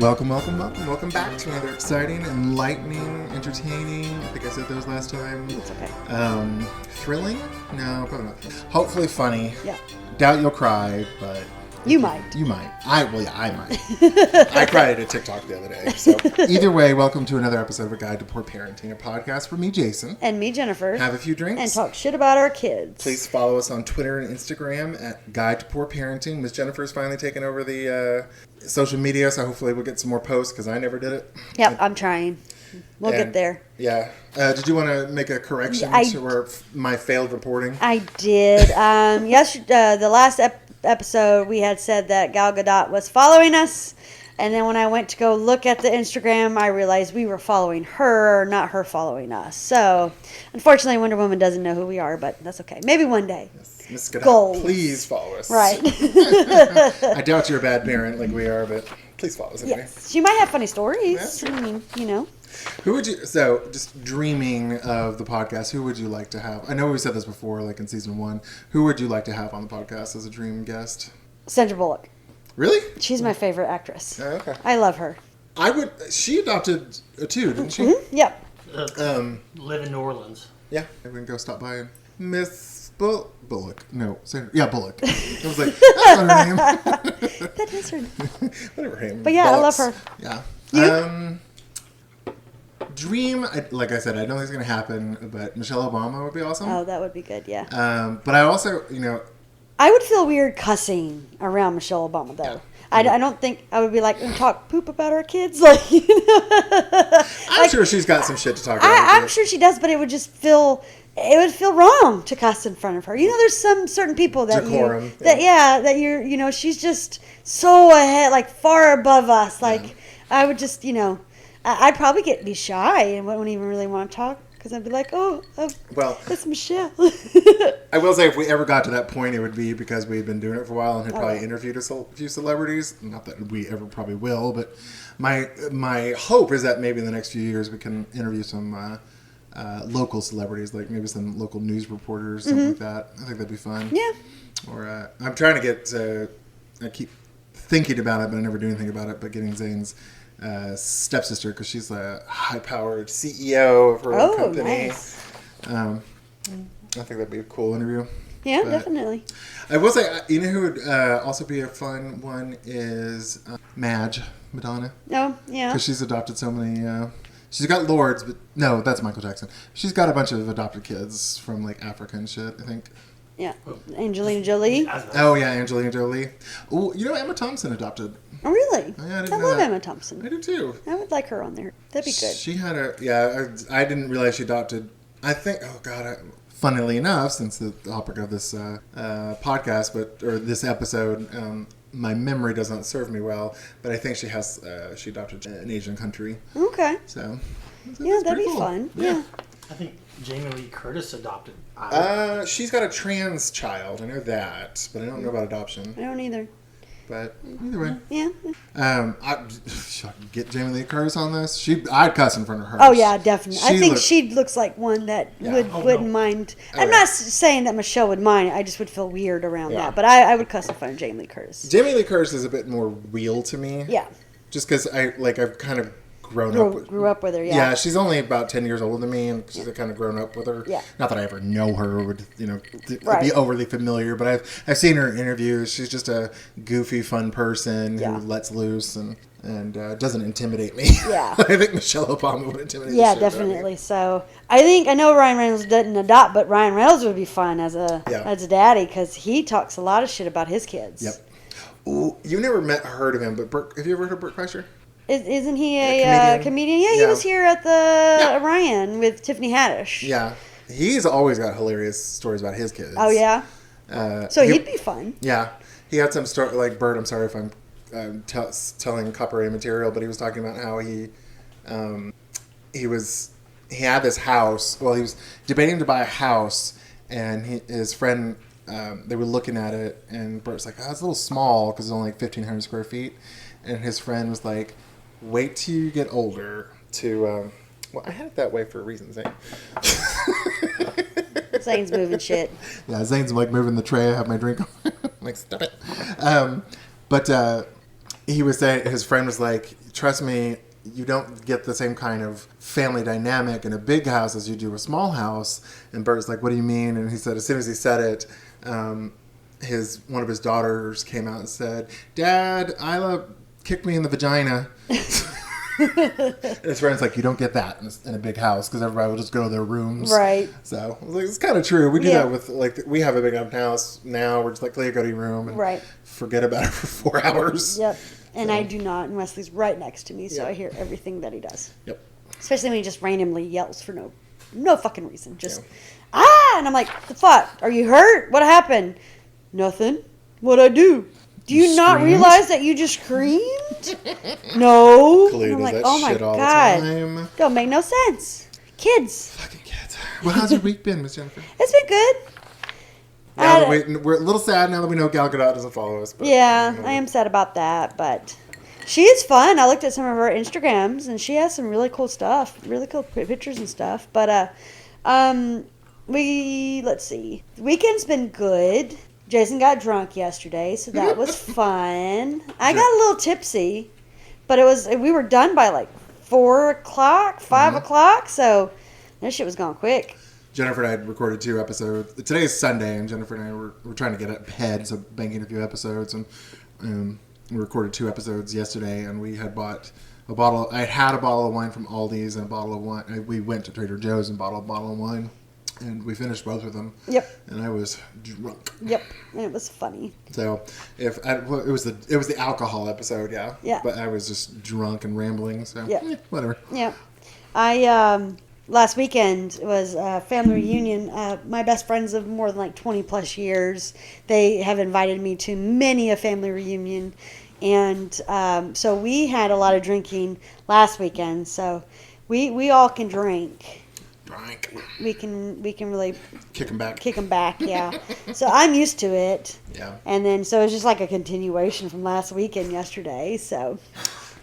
Welcome back to another exciting, enlightening, entertaining, I think I said those last time. It's okay. Thrilling? No, probably not. Hopefully funny. Yeah. Doubt you'll cry, but... You might. You might. I might. I cried at a TikTok the other day. So either way, welcome to another episode of A Guide to Poor Parenting, a podcast for me, Jason. And me, Jennifer. Have a few drinks. And talk shit about our kids. Please follow us on Twitter and Instagram at Guide to Poor Parenting. Miss Jennifer's finally taken over the social media, so hopefully we'll get some more posts because I never did it. Yep, I'm trying. We'll get there. Yeah. Did you want to make a correction to my failed reporting? I did. Yesterday, the last episode, we had said that Gal Gadot was following us. And then when I went to go look at the Instagram, I realized we were following her, not her following us. So, unfortunately, Wonder Woman doesn't know who we are, but that's okay. Maybe one day. Yes. Miss Gadot, Goals. please follow us. Right. I doubt you're a bad parent like we are, but please follow us anyway. Yes. She might have funny stories. That's I mean, you know. Who would you, so just dreaming of the podcast, who would you like to have? I know we said this before, like in season 1. Who would you like to have on the podcast as a dream guest? Sandra Bullock. Really? She's my favorite actress. Oh, okay. I love her. She adopted two, didn't she? Mm-hmm. Yep. Live in New Orleans. Yeah. Maybe we can go stop by and Miss Bullock. No, Sandra. Yeah, Bullock. I was like, that's not her name. That is her name. Whatever her name. But yeah, Bullocks. I love her. Yeah. You? Dream, like I said, I don't think it's going to happen, but Michelle Obama would be awesome. Oh, that would be good, yeah. But I also, I would feel weird cussing around Michelle Obama, though. Yeah. I don't think I would be like, talk poop about our kids. Like, I'm sure she's got some shit to talk about. I'm sure she does, but it would just feel wrong to cuss in front of her. You know, there's some certain people that Decorum, she's just so ahead, like far above us. Like, I would just, I'd probably be shy and wouldn't even really want to talk because I'd be like, well, that's Michelle. I will say if we ever got to that point, it would be because we've been doing it for a while and had probably interviewed a few celebrities. Not that we ever probably will, but my hope is that maybe in the next few years we can interview some local celebrities, like maybe some local news reporters, something like that. I think that'd be fun. Yeah. Or I'm trying to get. I keep thinking about it, but I never do anything about it. But getting Zane's stepsister, because she's a high-powered CEO of her own company. Nice. I think that'd be a cool interview. Yeah, definitely. I will say, you know who would also be a fun one is Madge, Madonna. Oh, yeah. Because she's adopted so many. She's got lords, but no, that's Michael Jackson. She's got a bunch of adopted kids from like Africa and shit, I think. Yeah. Angelina Jolie. Oh, yeah, Angelina Jolie. Oh, Emma Thompson adopted. Oh, really? Oh, yeah, I love Emma Thompson. I do too. I would like her on there. That'd be good. She had I didn't realize she adopted, I think, funnily enough, since the topic of this podcast, or this episode, my memory does not serve me well, but I think she adopted an Asian country. Okay. So, that'd be cool. Fun. Yeah. I think Jamie Lee Curtis adopted. She's got a trans child. I know that, but I don't know about adoption. I don't either. But either way. Yeah. Should I get Jamie Lee Curtis on this? I'd cuss in front of her. Oh, yeah, definitely. I think she looks like one that wouldn't mind. I'm not saying that Michelle would mind. I just would feel weird around that. But I would cuss in front of Jamie Lee Curtis. Jamie Lee Curtis is a bit more real to me. Yeah. Just because I've kind of grew up with her, yeah. Yeah, she's only about 10 years older than me, and she's kind of grown up with her. Yeah. Not that I ever know her or would, be overly familiar, but I've seen her in interviews. She's just a goofy, fun person who lets loose and doesn't intimidate me. Yeah. I think Michelle Obama would intimidate me. Yeah, definitely. So I know Ryan Reynolds didn't adopt, but Ryan Reynolds would be fun as a daddy because he talks a lot of shit about his kids. Yep. Ooh, you've never heard of him, but have you ever heard of Burt Kreischer? Isn't he a comedian? Yeah, he was here at the Orion with Tiffany Haddish. Yeah. He's always got hilarious stories about his kids. Oh, yeah? So he'd be fun. Yeah. He had some story, like Bert, I'm sorry if I'm telling copyrighted material, but he was talking about how he had this house. Well, he was debating to buy a house, and his friend, they were looking at it, and Bert's like, it's a little small because it's only like 1,500 square feet. And his friend was like, wait till you get older to, I had it that way for a reason, Zane. Zane's moving shit. Yeah, Zane's like moving the tray. I have my drink on. Like, stop it. But he was saying, his friend was like, trust me, you don't get the same kind of family dynamic in a big house as you do a small house. And Bert's like, what do you mean? And he said, as soon as he said it, one of his daughters came out and said, Dad, Isla kicked me in the vagina. And his friend's like, you don't get that in a big house because everybody will just go to their rooms. Right. So I was like, it's kind of true. We do that with, like, we have a big enough house now. We're just like, Leah, go to your room and forget about it for 4 hours. Yep. And I do not, and Wesley's right next to me, so I hear everything that he does. Yep. Especially when he just randomly yells for no fucking reason. Just, ah! And I'm like, the fuck? Are you hurt? What happened? Nothing. What'd I do? Do you not realize that you just screamed? No. Khalid I'm does like, that oh my shit all God. the time. Don't make no sense. Kids. Fucking kids. Well, how's your week been, Miss Jennifer? It's been good. Now that we're a little sad now that we know Gal Gadot doesn't follow us. But, yeah, I am sad about that, but she is fun. I looked at some of her Instagrams, and she has some really cool stuff, really cool pictures and stuff. But let's see. The weekend's been good. Jason got drunk yesterday, so that was fun. I got a little tipsy, but we were done by like 4 o'clock, 5 o'clock, so that shit was going quick. Jennifer and I had recorded 2 episodes. Today is Sunday, and Jennifer and I were trying to get ahead, so banking a few episodes. And we recorded 2 episodes yesterday, and we had bought a bottle. I had a bottle of wine from Aldi's and a bottle of wine. We went to Trader Joe's and bought a bottle of wine, and we finished both of them. Yep. And I was drunk. Yep. And it was funny. So it was the alcohol episode, yeah. Yeah. But I was just drunk and rambling, so whatever. Yeah. Last weekend was a family reunion. My best friends of more than like 20 plus years, they have invited me to many a family reunion. And so we had a lot of drinking last weekend. So we all can drink. We can really kick them back, yeah. So I'm used to it. Yeah. And then so it's just like a continuation from last weekend yesterday. So.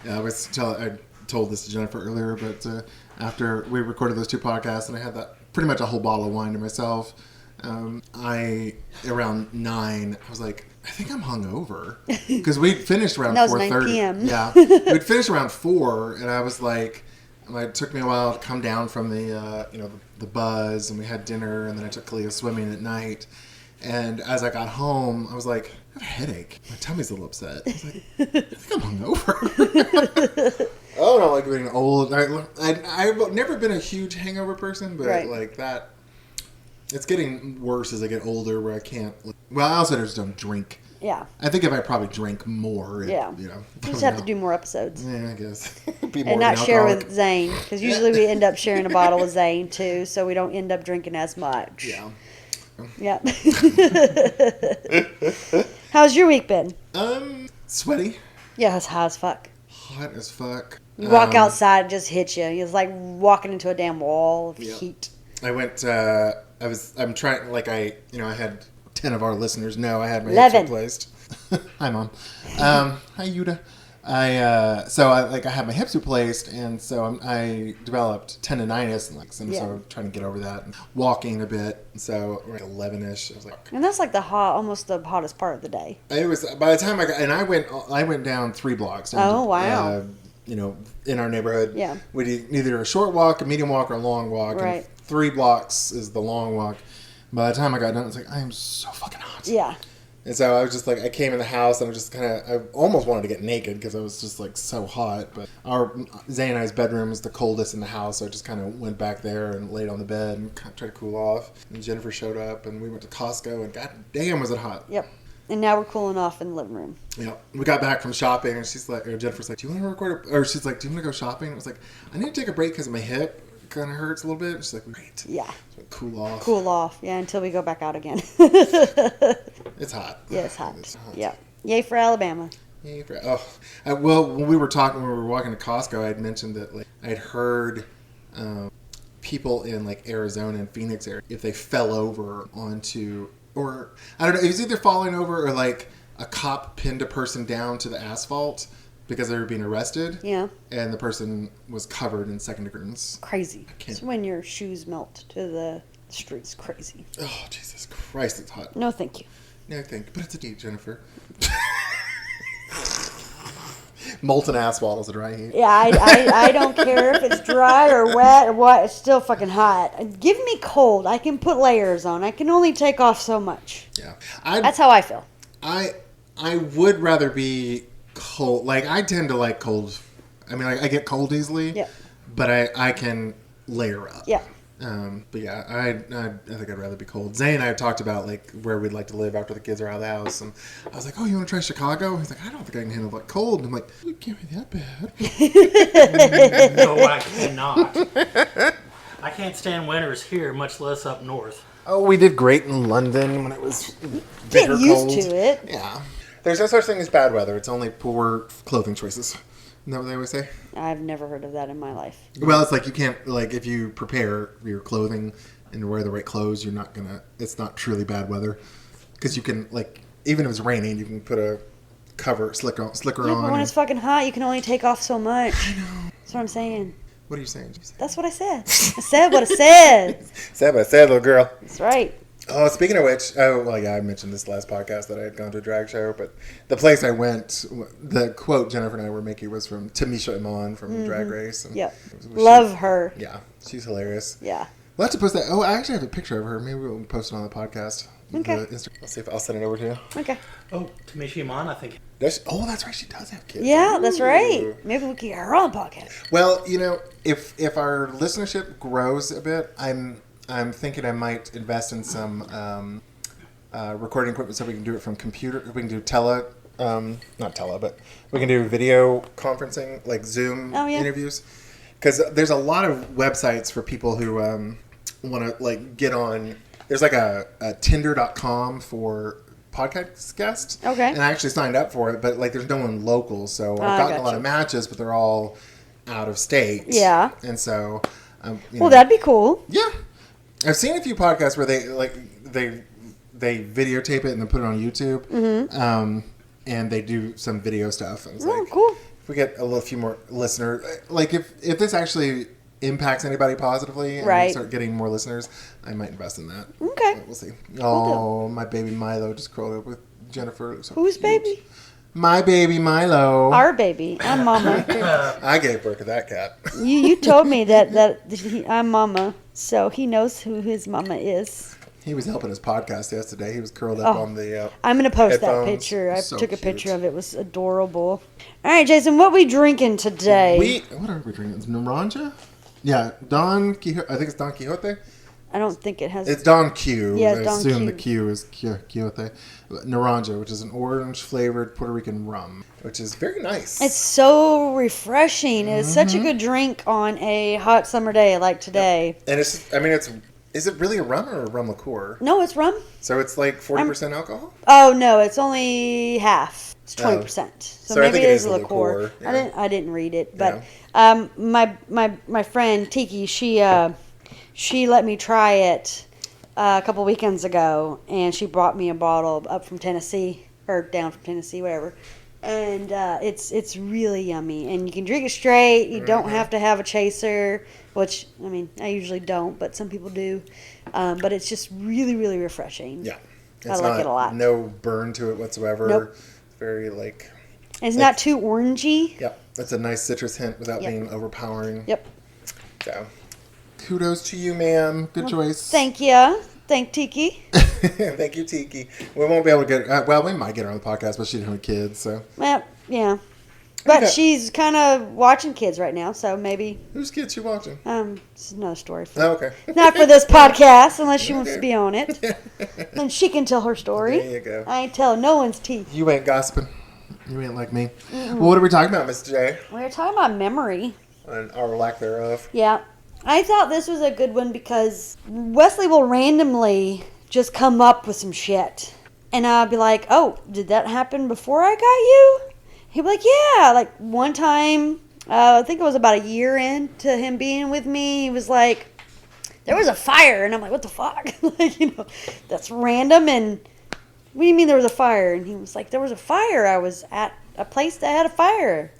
Yeah, I told this to Jennifer earlier, but after we recorded those 2 podcasts, and I had pretty much a whole bottle of wine to myself, around 9, I was like, I think I'm hungover because we'd finished around 4:30. 9 p.m. Yeah, we'd finished around 4, and I was like, it took me a while to come down from the buzz, and we had dinner, and then I took Kalia swimming at night. And as I got home, I was like, I have a headache. My tummy's a little upset. I was like, I think I'm hungover. I don't know, like being old. I've never been a huge hangover person, but like that, it's getting worse as I get older where I can't. Well, I also just don't drink. Yeah. I think if I probably drank more, you just have to do more episodes. Yeah, I guess. Be more and not share with Zane, because usually we end up sharing a bottle with Zane too, so we don't end up drinking as much. Yeah. Yep. How's your week been? Sweaty. Yeah, it's hot as fuck. Hot as fuck. You walk outside, it just hits you. It's like walking into a damn wall of heat. I went. I'm trying. Like I had 10 of our listeners know I had my 11. hips replaced. Hi, Mom. Hi, Yuda. I had my hips replaced, and so I developed tendonitis, and so I'm trying to get over that. And walking a bit, so like 11ish. I was like, and that's like almost the hottest part of the day. It was by the time I went down 3 blocks. Oh wow! In our neighborhood, we did either a short walk, a medium walk, or a long walk. Right. And 3 blocks is the long walk. By the time I got done, I was like, I am so fucking hot. Yeah. And so I was just like, I came in the house and I was just I almost wanted to get naked because I was just like so hot. But Zane and I's bedroom is the coldest in the house, so I just kind of went back there and laid on the bed and tried to cool off. And Jennifer showed up and we went to Costco, and god damn was it hot. Yep. And now we're cooling off in the living room. Yeah. We got back from shopping, and Jennifer's like, do you want to record or she's like, do you want to go shopping? I was like, I need to take a break because my hip kind of hurts a little bit. She's like, great. Yeah. So cool off. Yeah, until we go back out again. It's hot. Yeah, it's hot. Yeah. Yay for Alabama. Well, when we were walking to Costco, I had mentioned that I'd heard people in Arizona and Phoenix area, if they fell over onto, or I don't know, it was either falling over or a cop pinned a person down to the asphalt because they were being arrested. Yeah. And the person was covered in second degrees. Crazy. It's when your shoes melt to the streets. Crazy. Oh, Jesus Christ, it's hot. No, thank you. No, thank you. But it's a deep, Jennifer. Molten asphalt is a dry heat. Yeah, I don't care if it's dry or wet or what. It's still fucking hot. Give me cold. I can put layers on. I can only take off so much. Yeah. That's how I feel. I would rather be cold. Like, I tend to like cold. I mean, I get cold easily. Yeah. But I can layer up. Yeah. But yeah, I think I'd rather be cold. Zay and I have talked about like where we'd like to live after the kids are out of the house, and I was like, "Oh, you want to try Chicago?" He's like, "I don't think I can handle like cold." And I'm like, "It can't be that bad." No, I cannot. I can't stand winters here, much less up north. Oh, we did great in London when it was bitter Get used cold. to it. Yeah, there's no such thing as bad weather. It's only poor clothing choices. Isn't that what they always say? I've never heard of that in my life. Well, it's like you can't, like, if you prepare your clothing and wear the right clothes, you're not gonna, it's not truly bad weather. Because you can, like, even if it's raining, you can put a slicker Yeah, on. but when it's fucking hot, you can only take off so much. I know. That's what I'm saying. What are you saying? That's what I said. I said what I said. Said what I said, little girl. That's right. Oh, speaking of which, I mentioned this last podcast that I had gone to a drag show, but the place I went, the quote Jennifer and I were making was from Tamisha Iman from Drag Race. And Yep. Love her. Yeah, she's hilarious. Yeah. We'll have to post that. Oh, I actually have a picture of her. Maybe we'll post it on the podcast. Okay. I'll see if I'll send it over to you. Okay. Oh, Tamisha Iman, I think. That's right. She does have kids. Yeah, that's Ooh. right. Maybe we can get her on the podcast. Well, if our listenership grows a bit, I'm thinking I might invest in some recording equipment so we can do it from computer. We can do not tele, but we can do video conferencing, like Zoom interviews. Because there's a lot of websites for people who want to like get on. There's like a Tinder.com for podcast guests. Okay. And I actually signed up for it, but like there's no one local, so I've gotten a lot of matches, but they're all out of state. Yeah. And so, well, that'd be cool. Yeah. I've seen a few podcasts where they videotape it and then put it on YouTube. Mm-hmm. And they do some video stuff. And it's cool. If we get a few more listeners, like if this actually impacts anybody positively and we start getting more listeners, I might invest in that. Okay. But we'll see. Oh, my baby Milo just curled up with Jennifer. So whose cute. baby? My baby Milo. Our baby. I'm mama. I gave birth to that cat. You told me that I'm mama, so he knows who his mama is. He was helping his podcast yesterday. He was curled up on the I'm going to post headphones. that picture. I So took a cute. picture of it. It was adorable. All right, Jason, what we drinking today? What are we drinking? It's Naranja? Yeah, Don Quixote. I think it's Don Quixote. I don't think it has... It's Don Q. Yeah, I Don assume Q. the Q is Quixote. Naranja, which is an orange-flavored Puerto Rican rum, which is very nice. It's so refreshing. It's such a good drink on a hot summer day like today. And is it really a rum or a rum liqueur? No, it's rum. So it's like 40% alcohol? Oh, no, it's only half. It's 20%. So I maybe think it is a liqueur. Yeah. I didn't read it, but my friend Tiki, she let me try it a couple weekends ago, and she brought me a bottle up from Tennessee or down from Tennessee, whatever. And it's really yummy, and you can drink it straight. You don't have to have a chaser, which I usually don't, but some people do. But it's just really, really refreshing. Yeah. I like it a lot. No burn to it whatsoever. Nope. It's very like... And it's not too orangey. Yep. That's a nice citrus hint without being overpowering. Yep. So, kudos to you, ma'am. Good choice. Thank you. Thank Tiki. Thank you, Tiki. We won't be able to get... we might get her on the podcast, but she doesn't have kids, so... Well, yeah. But Okay. she's kind of watching kids right now, so maybe... Whose kids you watching? This is another story. Oh, okay. Not for this podcast, unless she wants to be on it. Then she can tell her story. There you go. I ain't telling no one's teeth. You ain't gossiping. You ain't like me. Well, what are we talking about, Mr. J? We were talking about memory. And our lack thereof. Yeah. I thought this was a good one because Wesley will randomly just come up with some shit. And I'll be like, oh, did that happen before I got you? He'd be like, yeah. Like one time, I think it was about a year into him being with me, he was like, there was a fire. And I'm like, what the fuck? That's random. And what do you mean there was a fire? And he was like, there was a fire. I was at a place that had a fire.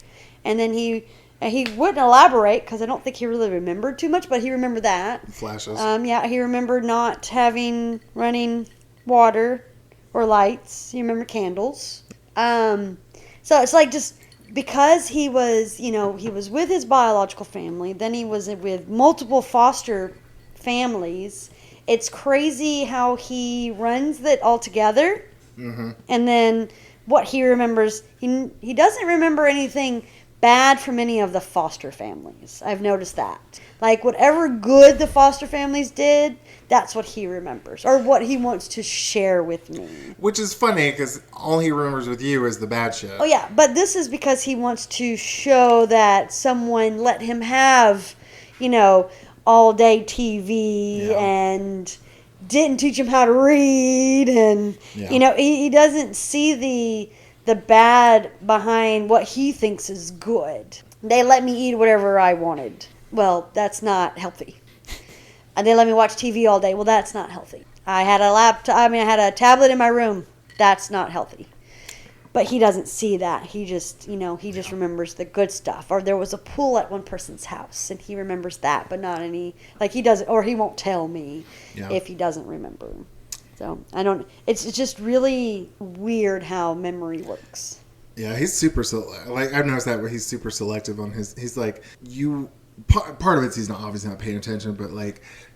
And then he wouldn't elaborate because I don't think he really remembered too much, but he remembered that. Flashes. Yeah, he remembered not having running water or lights. He remembered candles. So it's like just because he was, he was with his biological family, then he was with multiple foster families. It's crazy how he runs that all together. Mm-hmm. And then what he remembers, he doesn't remember anything bad from any of the foster families. I've noticed that. Like, whatever good the foster families did, that's what he remembers, or what he wants to share with me. Which is funny, because all he remembers with you is the bad shit. Oh, yeah, but this is because he wants to show that someone let him have, all-day TV and didn't teach him how to read, and, he doesn't see the bad behind what he thinks is good. They let me eat whatever I wanted. Well, that's not healthy. And they let me watch TV all day. Well, that's not healthy. I had a tablet in my room. That's not healthy. But he doesn't see that. He just, he just remembers the good stuff. Or there was a pool at one person's house, and he remembers that, but not any, he doesn't, or he won't tell me if he doesn't remember. So, it's just really weird how memory works. Yeah, he's super, I've noticed that where he's super selective on he's like, part of it's he's obviously not paying attention, but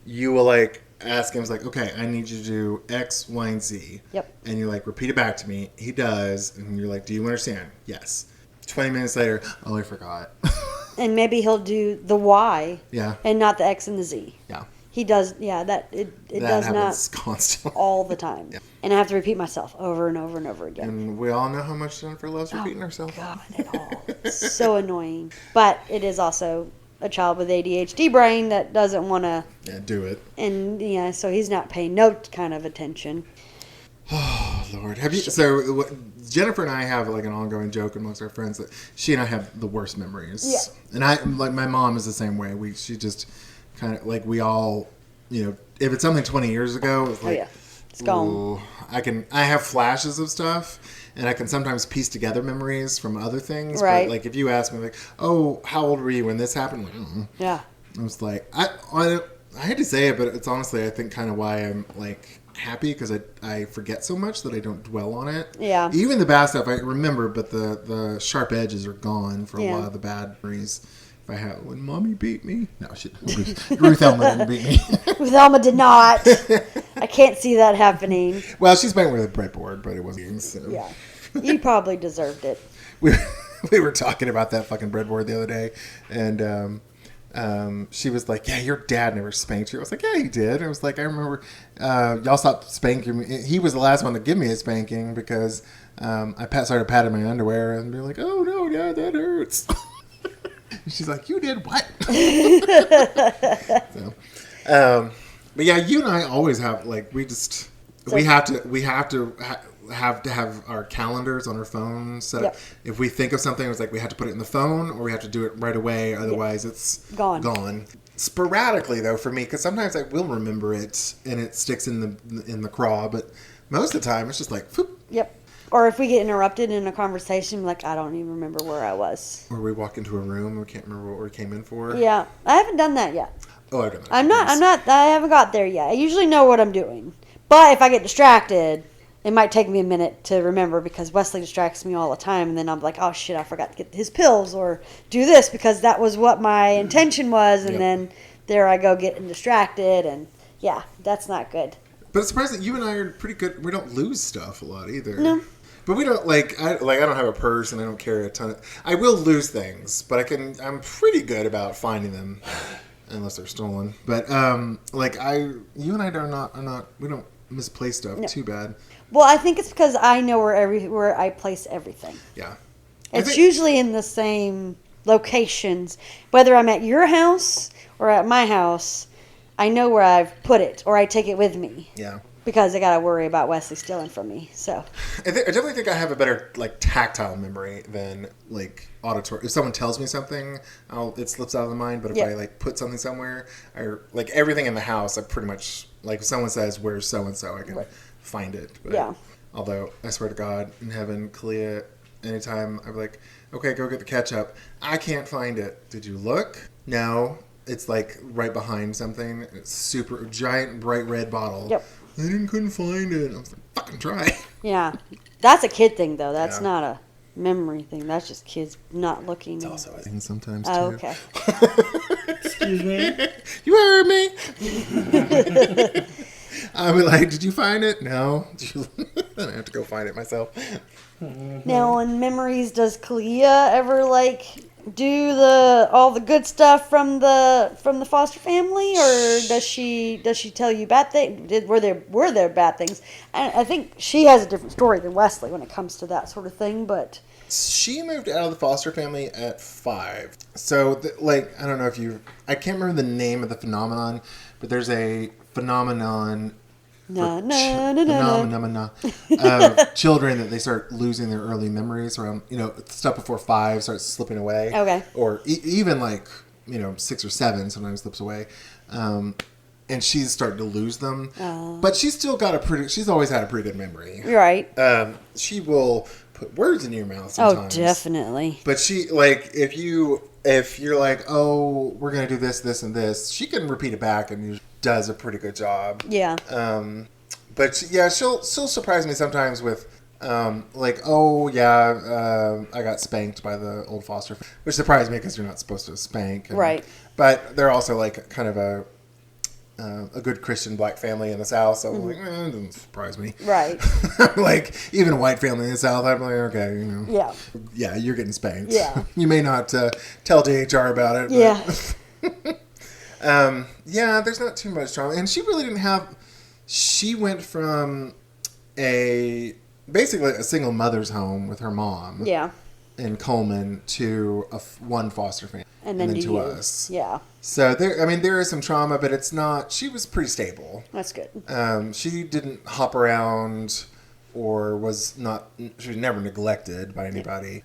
you will ask him, it's like, okay, I need you to do X, Y, and Z. Yep. And you repeat it back to me. He does, and you're like, do you understand? Yes. 20 minutes later, oh, I forgot. And maybe he'll do the Y. Yeah. And not the X and the Z. Yeah. He does, that does not constantly all the time. Yeah. And I have to repeat myself over and over and over again. And we all know how much Jennifer loves repeating herself. God, at all. It's so annoying. But it is also a child with ADHD brain that doesn't want to do it. And so he's not paying no kind of attention. Oh Lord, so Jennifer and I have an ongoing joke amongst our friends that she and I have the worst memories. Yeah. And my mom is the same way. She just kind of we all, if it's something 20 years ago, it's gone. I have flashes of stuff. And I can sometimes piece together memories from other things. Right. But if you ask me, oh, how old were you when this happened? Yeah. I was like, I hate to say it, but it's honestly, I think, kind of why I'm happy, because I forget so much that I don't dwell on it. Yeah. Even the bad stuff I remember, but the sharp edges are gone for a lot of the bad memories. If I have when Mommy beat me, no, Ruth Elma didn't beat me. Ruth Elma did not. I can't see that happening. Well, she's been with a breadboard, but it wasn't. So. Yeah, you probably deserved it. We were talking about that fucking breadboard the other day, and she was like, "Yeah, your dad never spanked you." I was like, "Yeah, he did." I was like, "I remember y'all stopped spanking me." He was the last one to give me a spanking because I started patting my underwear and be like, "Oh no, Dad, that hurts." She's like, "You did what?" But yeah, you and I always have we have to have our calendars on our phones set up. If we think of something, it's we have to put it in the phone, or we have to do it right away. Otherwise, it's gone. Sporadically, though, for me, because sometimes I will remember it and it sticks in the craw, but most of the time it's just whoop. Yep. Or if we get interrupted in a conversation, I don't even remember where I was. Or we walk into a room and we can't remember what we came in for. Yeah, I haven't done that yet. Oh, I've done that. I haven't got there yet. I usually know what I'm doing. But if I get distracted, it might take me a minute to remember, because Wesley distracts me all the time, and then I'm like, oh shit, I forgot to get his pills or do this because that was what my intention was, and then there I go getting distracted, and yeah, that's not good. But it's surprising you and I are pretty good. We don't lose stuff a lot either. No. But we don't I don't have a purse and I don't carry a ton. I will lose things, but I'm pretty good about finding them, unless they're stolen. But you and I are not. We don't misplace stuff too bad. Well, I think it's because I know where I place everything. Yeah. It's usually in the same locations, whether I'm at your house or at my house. I know where I've put it, or I take it with me. Yeah. Because I got to worry about Wesley stealing from me. So I definitely think I have a better tactile memory than auditory. If someone tells me something, it slips out of the mind. But if I put something somewhere, or everything in the house, I pretty much if someone says where's so and so, I can find it. But, although I swear to God in heaven, Kalia, anytime I'm like, okay, go get the ketchup. I can't find it. Did you look? No. It's right behind something. It's super giant bright red bottle. Yep. I couldn't find it. I was like, fucking try. Yeah. That's a kid thing though. That's not a memory thing. That's just kids not looking. It's also a thing sometimes, Oh, too. okay. Excuse me. You heard me. I'll be like, did you find it? No. Then I have to go find it myself. Now, in memories, does Kalia ever like do all the good stuff from the foster family, or does she tell you bad things? Were there bad things? I think she has a different story than Wesley when it comes to that sort of thing, but. She moved out of the foster family at 5. So, I don't know if I can't remember the name of the phenomenon, but there's a phenomenon of children that they start losing their early memories around, stuff before 5 starts slipping away. Okay. Or even 6 or 7 sometimes slips away. And she's starting to lose them. But she's still she's always had a pretty good memory. Right. She will put words in your mouth sometimes. Oh, definitely. But she, if you're like, oh, we're going to do this, this, and this, she can repeat it back and does a pretty good job. Yeah. But she'll surprise me sometimes with, oh, yeah, I got spanked by the old foster, which surprised me because you're not supposed to spank. Right. But they're also kind of a good Christian black family in the South, so I'm like, it doesn't surprise me. Right. Even a white family in the South, I'm like, okay, Yeah. Yeah, you're getting spanked. Yeah. You may not tell DHR about it. But, Yeah. there's not too much trauma. And she really didn't have... She went from basically a single mother's home with her mom Yeah. in Coleman to one foster family. And then to us. Yeah. So there is some trauma, but it's not. She was pretty stable. That's good. She didn't hop around, or was not. She was never neglected by anybody.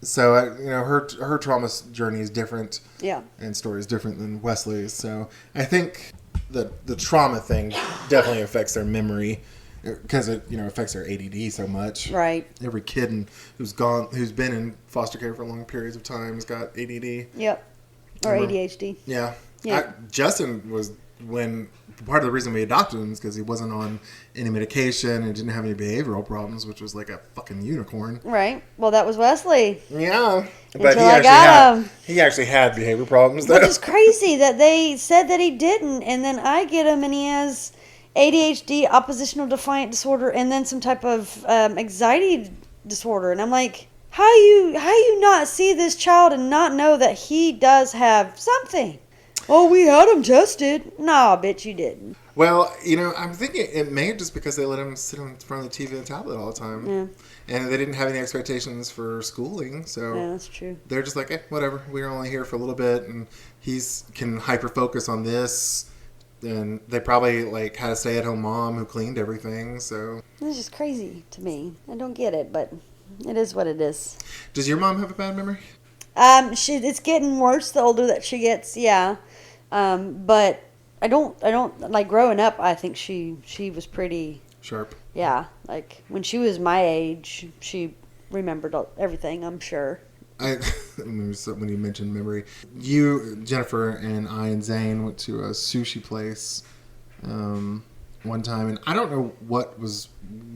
So her trauma journey is different. Yeah. And story is different than Wesley's. So I think the trauma thing definitely affects their memory. Because it affects their ADD so much. Right. Every kid who's been in foster care for long periods of time has got ADD. Yep. Or ADHD. Yeah. Yeah. Justin was part of the reason we adopted him is because he wasn't on any medication and didn't have any behavioral problems, which was like a fucking unicorn. Right. Well, that was Wesley. Yeah. But he actually had behavior problems. Which is crazy that they said that he didn't, and then I get him and he has ADHD, oppositional defiant disorder, and then some type of anxiety disorder. And I'm like, how you not see this child and not know that he does have something? Oh, we had him tested. Nah, bitch, you didn't. Well, I'm thinking it may just because they let him sit in front of the TV and tablet all the time. Yeah. And they didn't have any expectations for schooling, so Yeah, that's true. they're just like, whatever. We're only here for a little bit, and can hyper focus on this. And they probably had a stay-at-home mom who cleaned everything. So It's just crazy to me. I don't get it, but it is what it is. Does your mom have a bad memory? It's getting worse the older that she gets. Yeah, but I don't like growing up. I think she was pretty Sharp. Yeah, when she was my age, she remembered everything. I'm sure. When you mentioned memory, you, Jennifer, and I and Zane went to a sushi place one time, and I don't know what was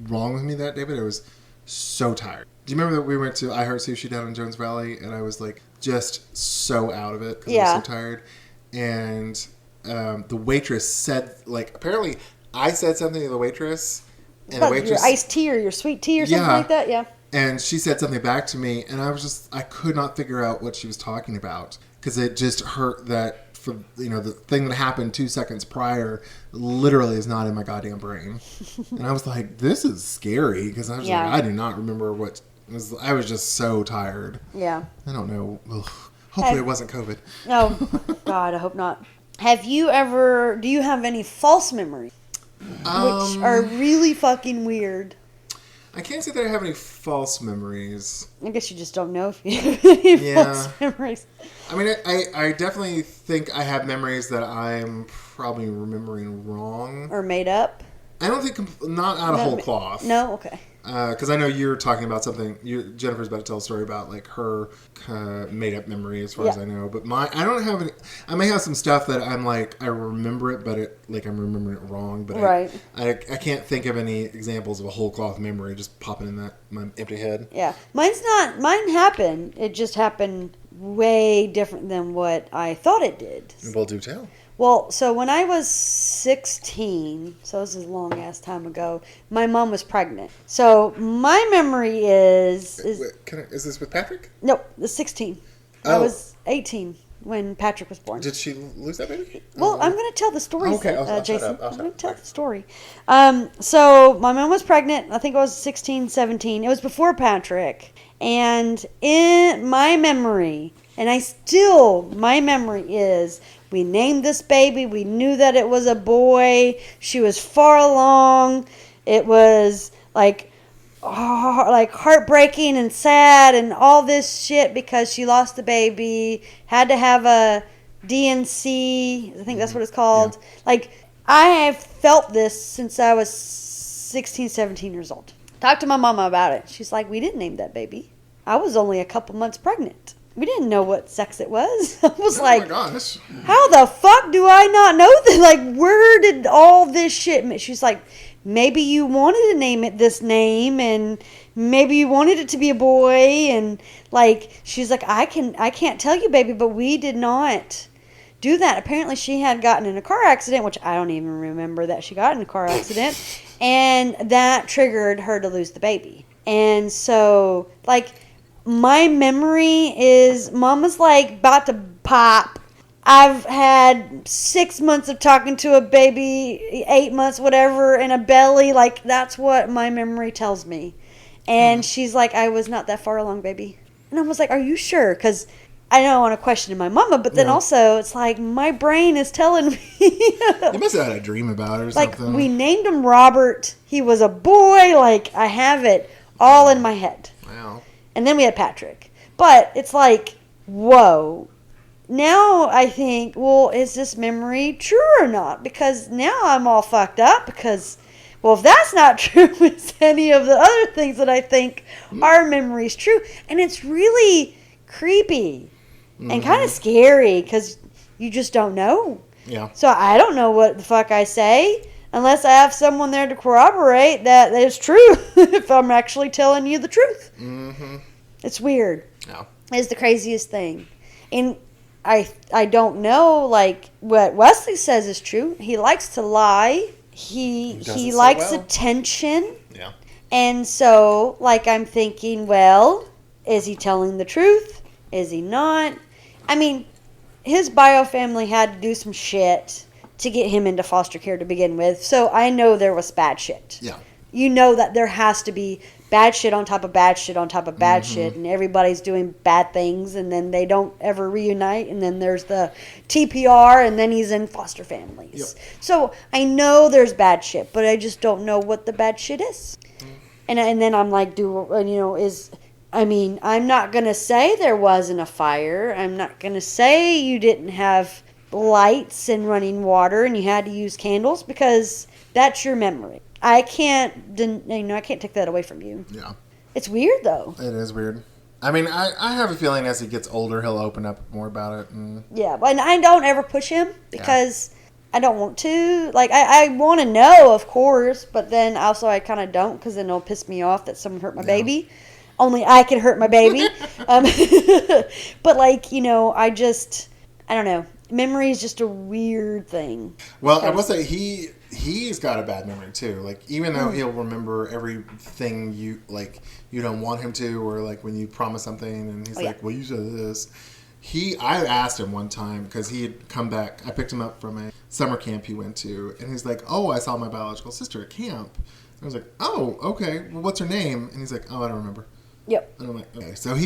wrong with me that day, but I was so tired. Do you remember that we went to I Heart Sushi down in Jones Valley, and I was just so out of it because I was so tired, and the waitress said apparently I said something to the waitress, and the waitress, your iced tea or your sweet tea or something like that. Yeah. And she said something back to me, and I could not figure out what she was talking about because it just hurt that the thing that happened 2 seconds prior literally is not in my goddamn brain. And I was like, this is scary because I was I do not remember what was. I was just so tired. Yeah. I don't know. Ugh. Hopefully it wasn't COVID. No, God, I hope not. Do you have any false memories? Which are really fucking weird. I can't say that I have any false memories. I guess you just don't know if you have any false memories. I mean, I definitely think I have memories that I'm probably remembering wrong. Or made up? I don't think, not out of whole cloth. No? Okay. because I know you're talking about something. Jennifer's about to tell a story about like her made up memory, as far as I know. But I don't have any. I may have some stuff that I'm like I remember it, but I'm remembering it wrong. But I can't think of any examples of a whole cloth memory just popping in my empty head. Yeah, mine happened. It just happened way different than what I thought it did. Well, do tell. Well, so when I was 16, so this is a long ass time ago, my mom was pregnant. So my memory is Is this with Patrick? No, the 16. Oh. I was 18 when Patrick was born. Did she lose that baby? Well, I'm going to tell the story, okay, I'll Jason. I'll I'm going to tell the story. So my mom was pregnant. I think I was 16, 17. It was before Patrick. And in my memory, my memory is we named this baby. We knew that it was a boy. She was far along. It was like heartbreaking and sad and all this shit because she lost the baby. Had to have a DNC. I think that's what it's called. Yeah. Like, I have felt this since I was 16, 17 years old. Talked to my mama about it. She's like, we didn't name that baby. I was only a couple months pregnant. We didn't know what sex it was. I was like, oh my gosh, how the fuck do I not know that? Like, where did all this shit? She's like, maybe you wanted to name it this name, and maybe you wanted it to be a boy, and like, she's like, I can't tell you, baby, but we did not do that. Apparently, she had gotten in a car accident, which I don't even remember that she got in a car accident, and that triggered her to lose the baby. And so, like, my memory is Mama's like about to pop. I've had 6 months of talking to a baby, 8 months, whatever, in a belly. Like, that's what my memory tells me. And she's like, I was not that far along, baby. And I was like, are you sure? Because I don't want to question my mama, but then also it's like my brain is telling me. You must have had a dream about it or something. Like, we named him Robert. He was a boy. Like, I have it all in my head. Wow. And then we had Patrick. But it's like, whoa. Now I think, well, is this memory true or not? Because now I'm all fucked up because, well, if that's not true, it's any of the other things that I think are memories true. And it's really creepy and kind of scary because you just don't know. Yeah. So I don't know what the fuck I say unless I have someone there to corroborate that it's true if I'm actually telling you the truth. Mm-hmm. It's weird. Yeah. It's the craziest thing. And I don't know, like, what Wesley says is true. He likes to lie. He likes attention. Yeah. And so, like, I'm thinking, well, is he telling the truth? Is he not? I mean, his bio family had to do some shit to get him into foster care to begin with. So I know there was bad shit. Yeah. You know that there has to be bad shit on top of bad shit on top of bad shit, and everybody's doing bad things, and then they don't ever reunite, and then there's the TPR, and then he's in foster families. Yep. So I know there's bad shit, but I just don't know what the bad shit is. And then I'm like, I'm not going to say there wasn't a fire. I'm not going to say you didn't have lights and running water and you had to use candles because that's your memory. I can't take that away from you. Yeah. It's weird, though. It is weird. I mean, I have a feeling as he gets older, he'll open up more about it. And yeah, and I don't ever push him because I don't want to. Like, I want to know, of course, but then also I kind of don't because then it'll piss me off that someone hurt my baby. Only I can hurt my baby. But, like, I don't know. Memory is just a weird thing. Well, I will say he's got a bad memory too. Like, even though he'll remember everything you don't want him to, or like when you promise something and he's like, well, you said this. I asked him one time because he had come back. I picked him up from a summer camp he went to, and he's like, oh, I saw my biological sister at camp. I was like, oh, okay. Well, what's her name? And he's like, oh, I don't remember. Yep. And I'm like, okay. So I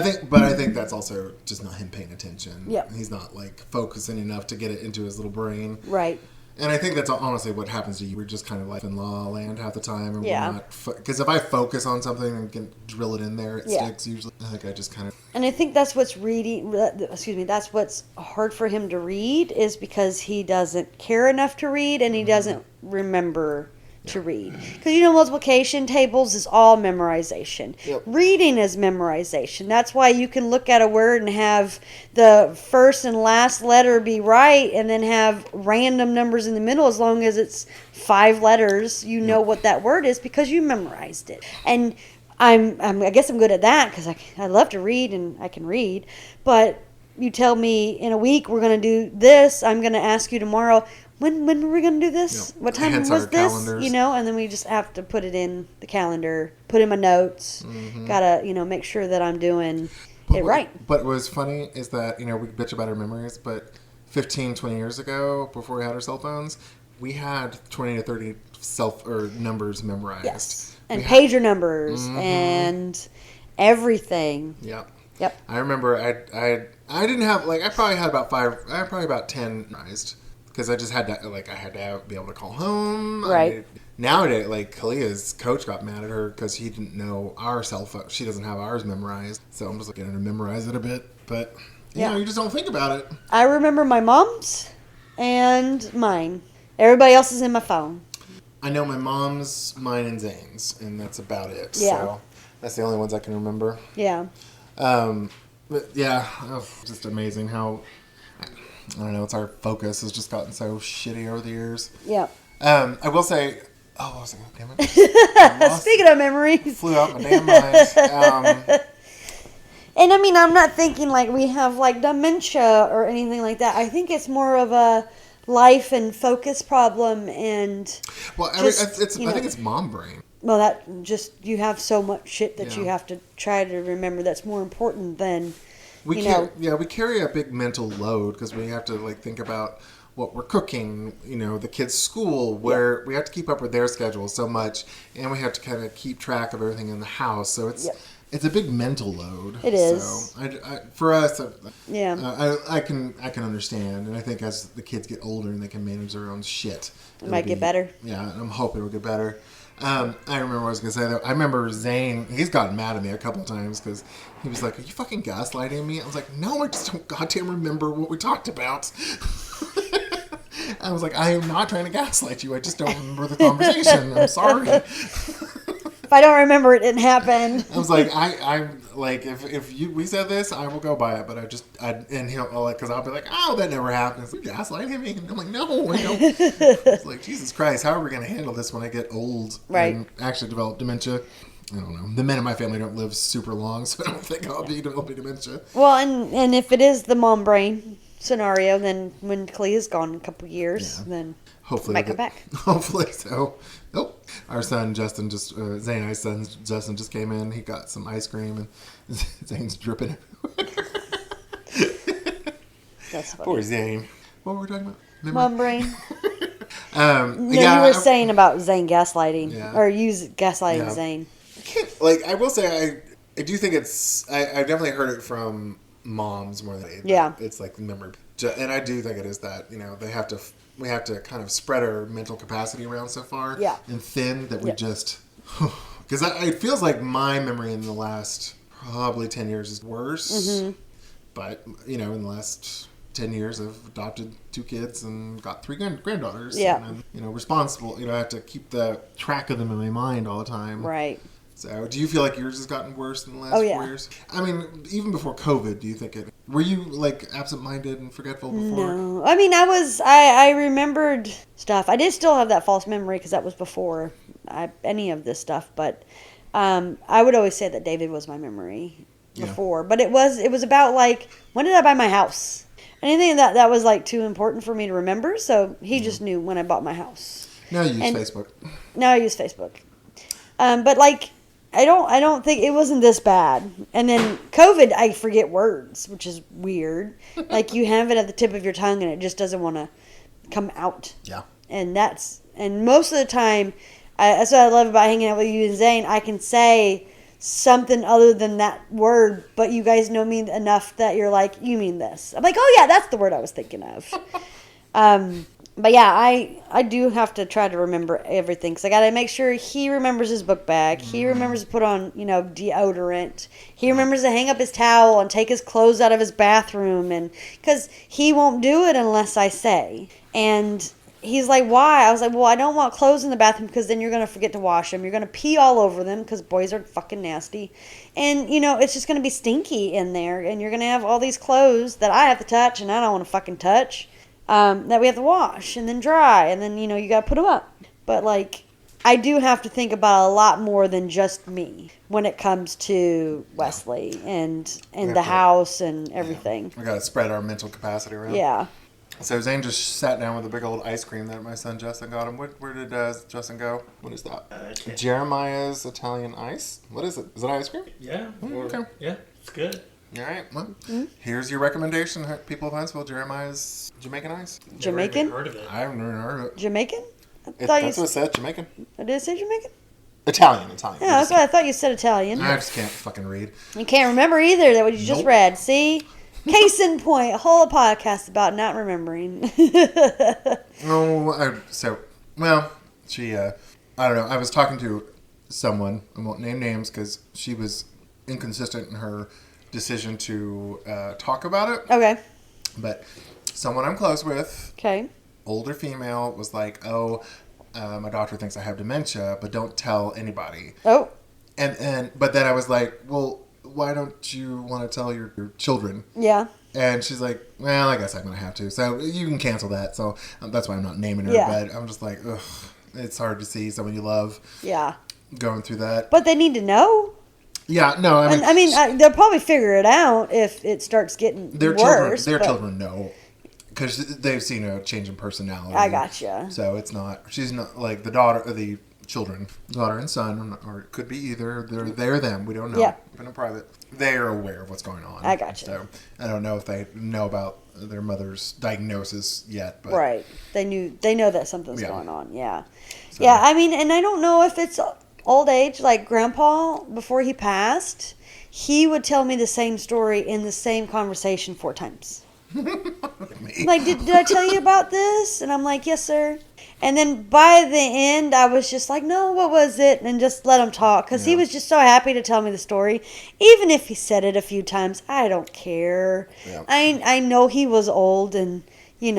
think that's also just not him paying attention. Yep. He's not like focusing enough to get it into his little brain. Right. And I think that's honestly what happens to you. We're just kind of like in la land half the time. And we're not, because if I focus on something and can drill it in there, it sticks usually. I think I just kind of. And I think that's what's that's what's hard for him to read is because he doesn't care enough to read and he doesn't remember to read. Because, multiplication tables is all memorization. Yep. Reading is memorization. That's why you can look at a word and have the first and last letter be right and then have random numbers in the middle. As long as it's 5 letters, you know what that word is because you memorized it. And I guess I'm good at that because I love to read and I can read. But you tell me in a week we're going to do this. I'm going to ask you tomorrow, when were we going to do this? What time Hence was our this? calendars. And then we just have to put it in the calendar, put in my notes. Gotta, make sure that I'm doing it right. But what's funny is that, we bitch about our memories, but 15, 20 years ago, before we had our cell phones, we had 20 to 30 numbers memorized. Yes. And pager numbers and everything. Yep. Yep. I remember I didn't have, I probably had about 10 memorized. Because I just had to, I had to be able to call home. Right. Nowadays, Kalia's coach got mad at her because he didn't know our cell phone. She doesn't have ours memorized. So I'm just getting her to memorize it a bit. But, you just don't think about it. I remember my mom's and mine. Everybody else is in my phone. I know my mom's, mine, and Zane's. And that's about it. Yeah. So that's the only ones I can remember. Yeah. But, yeah, just amazing how... I don't know, our focus has just gotten so shitty over the years. Yeah. I will say, what was I going to damn it? Speaking of memories. Flew out my damn mind. And I'm not thinking we have dementia or anything like that. I think it's more of a life and focus problem and well, I think it's mom brain. Well, that just, you have so much shit that you have to try to remember that's more important than... We carry a big mental load because we have to think about what we're cooking, the kids' school, where we have to keep up with their schedule so much, and we have to kind of keep track of everything in the house. So it's a big mental load. It is. So for us, I can understand, and I think as the kids get older and they can manage their own shit, it might get better. Yeah, I'm hoping it'll get better. I remember what I was going to say, though. I remember Zane, he's gotten mad at me a couple of times because he was like, are you fucking gaslighting me? I was like, no, I just don't goddamn remember what we talked about. I was like, I am not trying to gaslight you. I just don't remember the conversation. I'm sorry. If I don't remember, it didn't happen. I was like, if we said this, I will go by it. But and he'll because I'll be like, oh, that never happened. You gaslighting me? And I'm like, no, I don't. It's like, Jesus Christ, how are we going to handle this when I get old and actually develop dementia? I don't know. The men in my family don't live super long, so I don't think I'll be developing dementia. Well, and if it is the mom brain scenario, then when Clea's gone in a couple years, then hopefully might come back. Hopefully so. Nope. Our son Justin Zane and I's son Justin just came in. He got some ice cream and Zane's dripping everywhere. That's funny. Poor Zane. What were we talking about? Mom brain. You were saying about Zane gaslighting or gaslighting Zane. I will say I do think I've definitely heard it from moms more than anything. Yeah. It's the memory. And I do think it is that, we have to kind of spread our mental capacity around so far and thin that we just, because it feels like my memory in the last probably 10 years is worse. Mm-hmm. But, in the last 10 years I've adopted 2 kids and got 3 granddaughters. Yeah. And I'm, responsible. I have to keep the track of them in my mind all the time. Right. So, do you feel like yours has gotten worse in the last 4 years? I mean, even before COVID, do you think were you absent-minded and forgetful before? No. I remembered stuff. I did still have that false memory because that was before any of this stuff. But I would always say that David was my memory before. But it was about when did I buy my house? Anything that was too important for me to remember. So he just knew when I bought my house. Now you use Facebook. Now I use Facebook. But I don't think it wasn't this bad. And then COVID, I forget words, which is weird. You have it at the tip of your tongue and it just doesn't want to come out. Yeah. And most of the time, that's what I love about hanging out with you and Zane. I can say something other than that word, but you guys know me enough that you're like, you mean this. I'm like, oh yeah, that's the word I was thinking of. But yeah, I do have to try to remember everything because I got to make sure he remembers his book bag. He remembers to put on, deodorant. He remembers to hang up his towel and take his clothes out of his bathroom, and because he won't do it unless I say. And he's like, why? I was like, well, I don't want clothes in the bathroom because then you're going to forget to wash them. You're going to pee all over them because boys are fucking nasty. And, it's just going to be stinky in there. And you're going to have all these clothes that I have to touch and I don't want to fucking touch that we have to wash and then dry. And then, you got to put them up. But, like, I do have to think about a lot more than just me when it comes to Wesley and the house and everything. We got to spread our mental capacity around. Yeah. So Zane just sat down with a big old ice cream that my son Justin got him. Where did Justin go? What is that? Jeremiah's Italian Ice? What is it? Is it ice cream? Yeah. Okay. Yeah, it's good. All right. Well, here's your recommendation, people of Huntsville. Jeremiah's Jamaican Ice. Jamaican? Never heard of it. I haven't even heard of it. Jamaican? That's what it said, Jamaican. Did it say Jamaican? Italian. Yeah, that's what I thought you said Italian. I just can't fucking read. You can't remember either that what you just read. See? Case in point, a whole podcast about not remembering. She, I don't know. I was talking to someone, I won't name names because she was inconsistent in her decision to talk about it. Okay. But someone I'm close with, Okay. older female, was like, my doctor thinks I have dementia, but don't tell anybody. Oh. But then I was like, well, why don't you want to tell your children? Yeah. And she's like, well, I guess I'm going to have to. So you can cancel that. So that's why I'm not naming her. Yeah. But I'm just like, ugh, it's hard to see someone you love going through that. But they need to know. Yeah, no, I mean... they'll probably figure it out if it starts getting worse. Their children know. Because they've seen a change in personality. I gotcha. So it's not... She's not like the daughter... The children, daughter and son, or it could be either. They're them. We don't know. Yeah. Even in private, they are aware of what's going on. I gotcha. So I don't know if they know about their mother's diagnosis yet. But right. They know that something's going on. Yeah. So. Yeah. I mean, and I don't know if it's old age. Like Grandpa, before he passed, he would tell me the same story in the same conversation 4 times. Like, did I tell you about this? And I'm like, yes, sir. And then by the end, I was just like, no, what was it? And just let him talk. Because he was just so happy to tell me the story. Even if he said it a few times, I don't care. Yeah. I know he was old and, he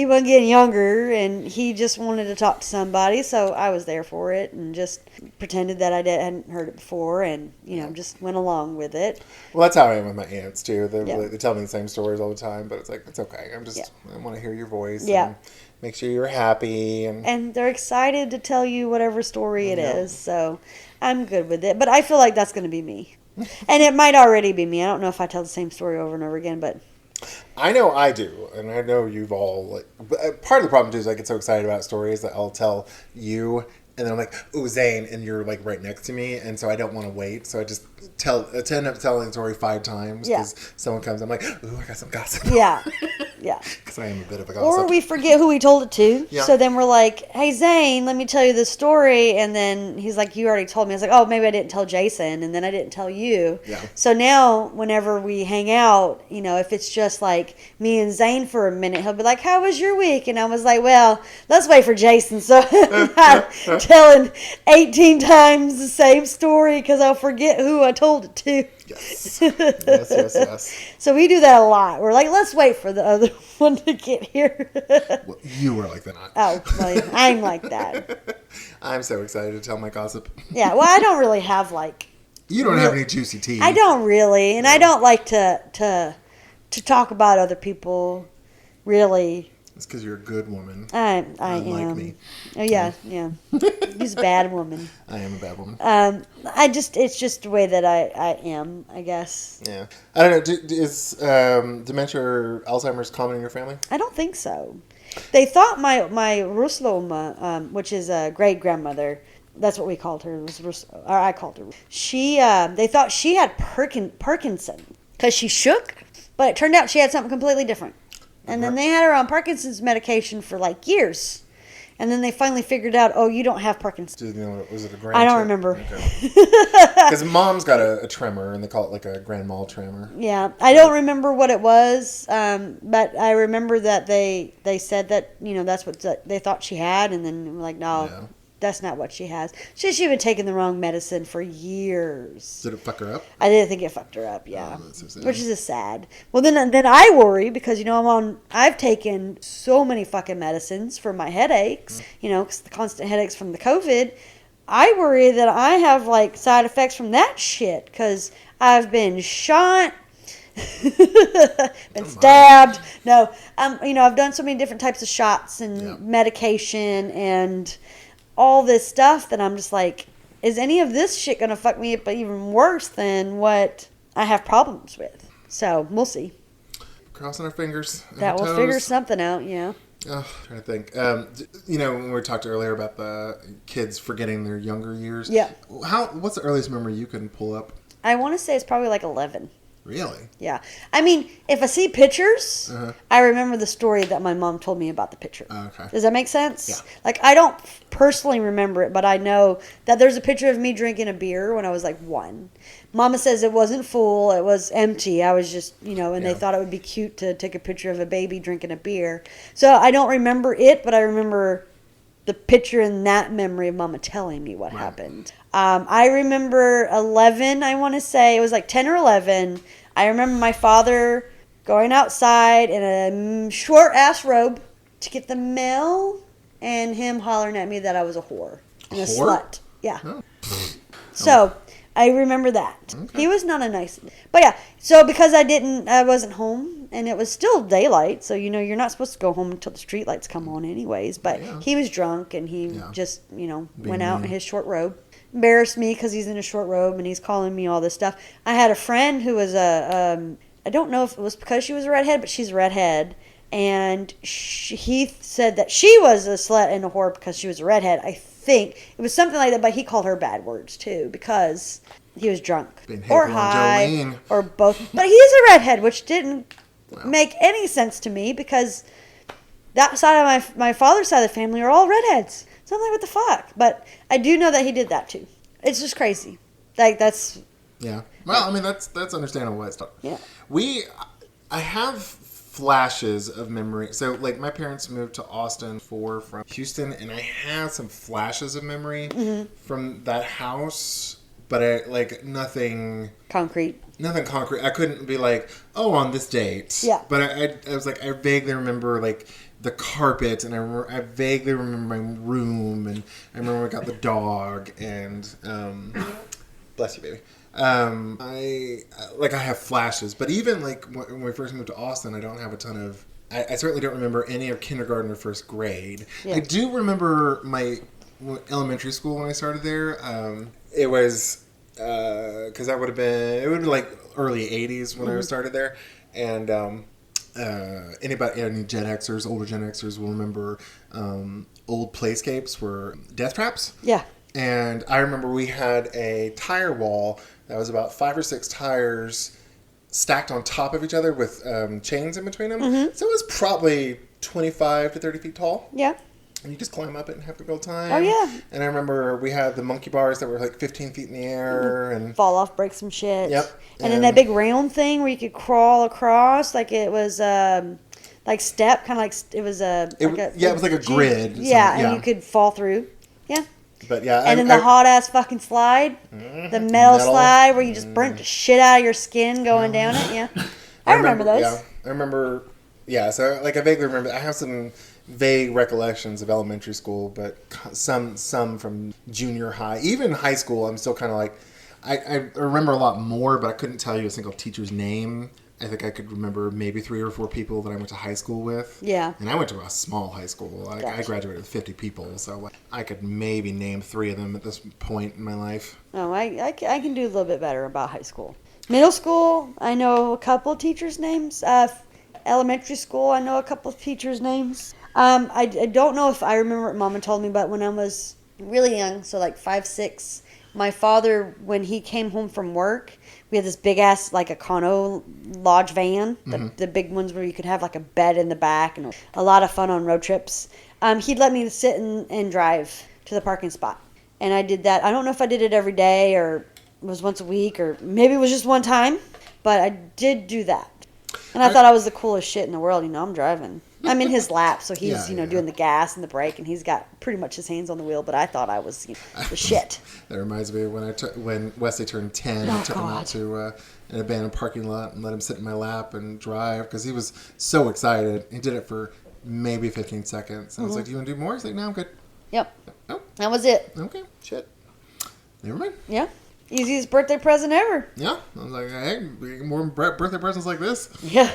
wasn't getting younger. And he just wanted to talk to somebody. So I was there for it and just pretended that I hadn't heard it before. And, just went along with it. Well, that's how I am with my aunts, too. They tell me the same stories all the time. But it's like, it's okay. I want to hear your voice. Yeah. And make sure you're happy. And they're excited to tell you whatever story it is. So I'm good with it. But I feel like that's going to be me. And it might already be me. I don't know if I tell the same story over and over again, but... I know I do. And I know you've all... part of the problem, too, is I get so excited about stories that I'll tell you... And then I'm like, ooh, Zane, and you're like right next to me, and so I don't want to wait. So I just end up telling the story 5 times because someone comes. I'm like, ooh, I got some gossip. Yeah. Because I am a bit of a gossip. Or we forget who we told it to. Yeah. So then we're like, hey, Zane, let me tell you this story. And then he's like, you already told me. I was like, oh, maybe I didn't tell Jason, and then I didn't tell you. Yeah. So now whenever we hang out, if it's just like me and Zane for a minute, he'll be like, how was your week? And I was like, well, let's wait for Jason. So I'm not telling 18 times the same story because I'll forget who I told it to. Yes. So we do that a lot. We're like, let's wait for the other one to get here. Well, you were like that. Oh, well, I'm like that. I'm so excited to tell my gossip. Yeah, well, I don't really have You don't have any juicy tea. I don't really, and I don't like to talk about other people, really. It's because you're a good woman. I Unlike am. me. Oh yeah. He's a bad woman. I am a bad woman. It's just the way that I am, I guess. Yeah. I don't know. Is dementia or Alzheimer's common in your family? I don't think so. They thought my Rusloma, which is a great grandmother, that's what we called her. Or I called her. They thought she had Parkinson because she shook, but it turned out she had something completely different. And then they had her on Parkinson's medication for years. And then they finally figured out, oh, you don't have Parkinson's. Was it a grand? I don't remember. Because Mom's got a tremor, and they call it a grand mal tremor. Yeah, I don't remember what it was, but I remember that they said that that's what they thought she had, and then we're like, no, That's not what she has. She's been taking the wrong medicine for years. Did it fuck her up? I didn't think it fucked her up, yeah. Oh, that's so sad. Which is just sad. Well, then I worry because, you know, I've taken so many fucking medicines for my headaches, you know, 'cause the constant headaches from the COVID. I worry that I have, like, side effects from that shit because I've been shot, been stabbed. No, you know, I've done so many different types of shots and medication and all this stuff that I'm just like, is any of this shit going to fuck me up even worse than what I have problems with? So, we'll see. Crossing our fingers. That will figure something out, yeah. Oh, trying to think. You know, when we talked earlier about the kids forgetting their younger years. Yeah. What's the earliest memory you can pull up? I want to say it's probably like 11. Really? Yeah. I mean, if I see pictures, I remember the story that my mom told me about the picture. Okay. Does that make sense? Yeah. Like, I don't personally remember it, but I know that there's a picture of me drinking a beer when I was like 1. Mama says it wasn't full, it was empty. I was just, you know, and they thought it would be cute to take a picture of a baby drinking a beer. So I don't remember it, but I remember the picture in that memory of Mama telling me what happened. I remember 11, I want to say. It was like 10 or 11. I remember my father going outside in a short-ass robe to get the mail and him hollering at me that I was a whore. And a slut. Yeah. Oh. So, I remember that. Okay. He was not a nice... But yeah, so because I wasn't home, and it was still daylight, so, you know, you're not supposed to go home until the street lights come on anyways, but he was drunk, and he just, you know, went out in his short robe. Embarrassed me because he's in a short robe, and he's calling me all this stuff. I had a friend who was I don't know if it was because she was a redhead, but she's a redhead, and he said that she was a slut and a whore because she was a redhead. I think it was something like that, but he called her bad words too because he was drunk or high or both. But he's a redhead, which didn't make any sense to me because that side of my father's side of the family are all redheads. So I'm like, what the fuck? But I do know that he did that too. It's just crazy. Like that's. Yeah. Well, I mean that's understandable why it's talking. Yeah. I have flashes of memory. So, like, my parents moved to Austin from Houston, and I had some flashes of memory from that house, but nothing concrete. Nothing concrete. I couldn't be like, oh, on this date. Yeah. But I was like, I vaguely remember like the carpet, and I vaguely remember my room, and I remember I got the dog, and bless you, baby. I have flashes, but even like when we first moved to Austin, I don't have a ton of. I certainly don't remember any of kindergarten or first grade. Yeah. I do remember my elementary school when I started there. It was because it would be like early '80s when I started there, and any Gen Xers, older Gen Xers will remember old playscapes were death traps. Yeah. And I remember we had a tire wall that was about 5 or 6 tires stacked on top of each other with chains in between them. Mm-hmm. So it was probably 25 to 30 feet tall. Yeah. And you just climb up it and have a good time. Oh, yeah. And I remember we had the monkey bars that were like 15 feet in the air. And fall off, break some shit. Yep. And then that big round thing where you could crawl across, like it was like step, kind of like it was it was like a grid. Yeah, and you could fall through. Yeah. But yeah, and then the hot ass fucking slide, the metal slide where you just burnt the shit out of your skin going down it. Yeah, I remember those. Yeah, I remember. Yeah, so like I vaguely remember. I have some vague recollections of elementary school, but some from junior high, even high school. I'm still kind of like I remember a lot more, but I couldn't tell you a single teacher's name. I think I could remember maybe 3 or 4 people that I went to high school with. Yeah. And I went to a small high school. I graduated with 50 people, so I could maybe name 3 of them at this point in my life. Oh, I can do a little bit better about high school. Middle school, I know a couple of teachers' names. Elementary school, I know a couple of teachers' names. I don't know if I remember what Mama told me, but when I was really young, so like 5, 6, my father, when he came home from work, we had this big ass like Econo Lodge van, the big ones where you could have like a bed in the back, and a lot of fun on road trips. He'd let me sit and drive to the parking spot, and I did that. I don't know if I did it every day or it was once a week or maybe it was just one time, but I did do that, and I thought I was the coolest shit in the world. You know, I'm driving. I'm in his lap, so he's, Yeah, doing the gas and the brake, and he's got pretty much his hands on the wheel, but I thought I was the shit. That reminds me of when Wesley turned 10, I took him out to an abandoned parking lot and let him sit in my lap and drive because he was so excited. He did it for maybe 15 seconds. I was like, do you want to do more? He's like, no, I'm good. Yep. Oh, That was it. okay. Shit. Never mind. Yeah. Easiest birthday present ever. Yeah. I was like, hey, more birthday presents like this. Yeah.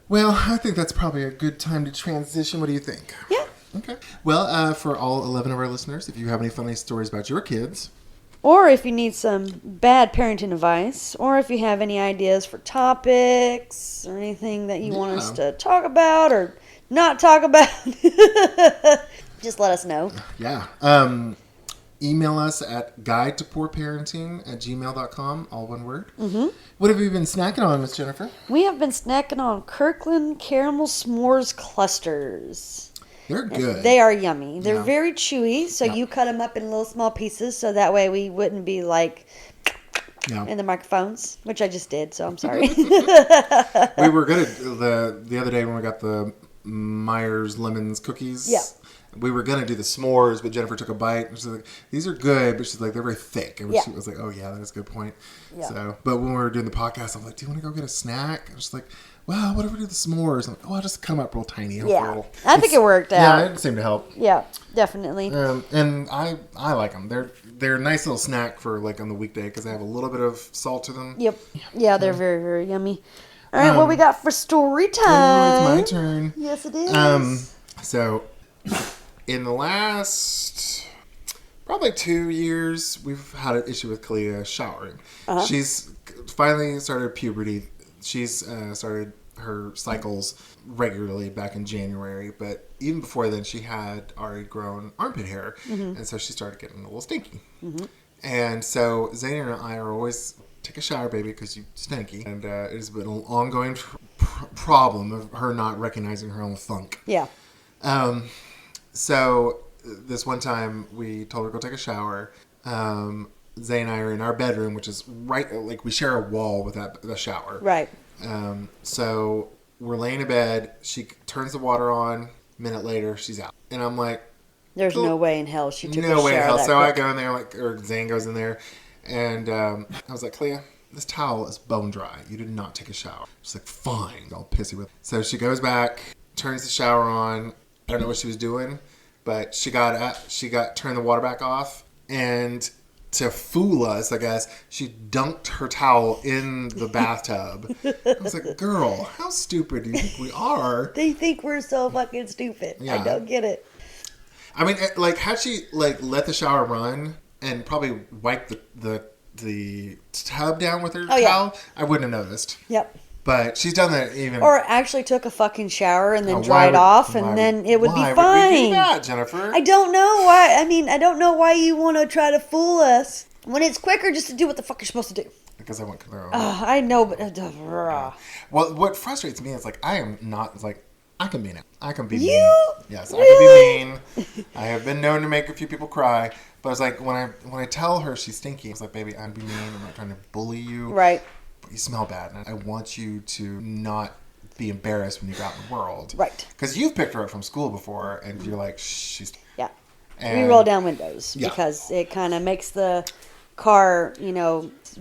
Well, I think that's probably a good time to transition. What do you think? Yeah. Okay. Well, for all 11 of our listeners, if you have any funny stories about your kids, Or if you need some bad parenting advice, or if you have any ideas for topics or anything that you want us to talk about or not talk about, just let us know. yeah. Email us at guidetopoorparenting@gmail.com, all one word. Mm-hmm. What have you been snacking on, Miss Jennifer? We have been snacking on Kirkland caramel s'mores clusters. They're good. They are yummy. They're Yeah. very chewy, so you cut them up in little small pieces, so that way we wouldn't be like in the microphones, which I just did, so I'm sorry. We were good at the other day when we got the Myers Lemons cookies. Yeah. We were going to do the s'mores, but Jennifer took a bite. And she's like, these are good, but she's like, they're very thick. And she was like, oh, yeah, that's a good point. Yeah. So, but when we were doing the podcast, I'm like, do you want to go get a snack? And she's like, well, what if we do the s'mores? I'm like, oh, I'll just come up real tiny. Yeah. I think it worked out. Yeah, it seemed to help. Yeah, definitely. And I like them. They're a nice little snack for like on the weekday because they have a little bit of salt to them. Yep. Yeah, they're very, very yummy. All right, what we got for story time? Oh, it's my turn. Yes, it is. So, in the last probably 2 years, we've had an issue with Kalia showering. She's finally started puberty. She's started her cycles regularly back in January, but even before then, she had already grown armpit hair, and so she started getting a little stinky. And so Zane and I are always take a shower, baby, because you stinky, and it has been an ongoing problem of her not recognizing her own funk. Yeah. So this one time we told her to go take a shower. Zay and I are in our bedroom, which is right, like we share a wall with the shower. Right. So we're laying in bed. She turns the water on. A minute later, she's out. And I'm like, There's no way in hell she took a shower. no way in hell. that So I quick. go in there, or Zane goes in there, and I was like, Clea, this towel is bone dry. You did not take a shower. She's like, fine. All pissy with it. So she goes back, turns the shower on. I don't know what she was doing, but she turned the water back off, and to fool us, I guess, she dunked her towel in the bathtub. I was like, girl, how stupid do you think we are? They think we're so fucking stupid. Yeah. I don't get it. I mean, like, had she let the shower run and probably wiped the tub down with her towel, I wouldn't have noticed. Yep. But she's done that even. Or actually took a fucking shower and then Why dried would- off, why and then it would be why fine. Would we do that, Jennifer? I don't know why. I mean, I don't know why you want to try to fool us when it's quicker just to do what the fuck you're supposed to do. Because I want control. I know, but Well, what frustrates me is like I am not. It's like I can be mean. I can be You? mean. Yes, I Really? can be mean. I have been known to make a few people cry. But it's like when I tell her she's stinky, it's like, baby, I'm being mean. I'm not trying to bully you. right, But you smell bad, and I want you to not be embarrassed when you go out in the world. right, Because you've picked her up from school before, and you're like, she's. yeah. And We roll down windows Yeah. because it kind of makes the car,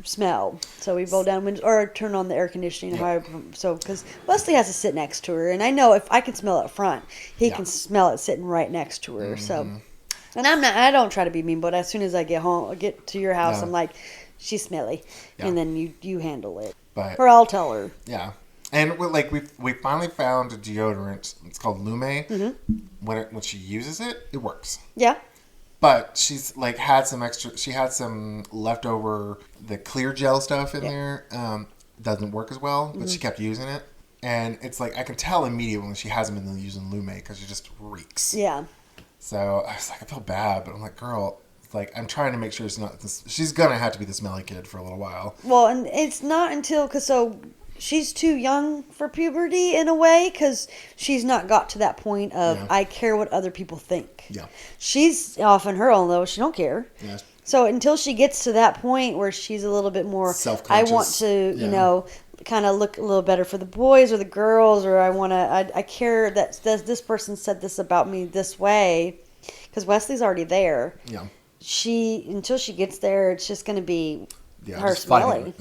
smell. So we roll down windows or turn on the air conditioning. So because Wesley has to sit next to her, and I know if I can smell it up front, he can smell it sitting right next to her. So, and I don't try to be mean, but as soon as I get to your house, I'm like, she's smelly, and then you handle it, But or I'll tell her. yeah, and we finally found a deodorant. It's called Lume. When she uses it, it works. Yeah. But she's like had some extra. She had some leftover the clear gel stuff in there. Doesn't work as well, but she kept using it, and it's like I can tell immediately when she hasn't been using Lume because it just reeks. Yeah. So I was like, I feel bad, but I'm like, girl, it's like I'm trying to make sure it's not this. She's gonna have to be the smelly kid for a little while. Well, and it's not until she's too young for puberty in a way because she's not got to that point of I care what other people think. Yeah. She's off on her own though. She don't care. Yeah. So until she gets to that point where she's a little bit more, I Self-conscious. want to, kind of look a little better for the boys or the girls, or I care that this person said this about me this way, because Wesley's already there. Yeah. Until she gets there, it's just going to be her just smelling.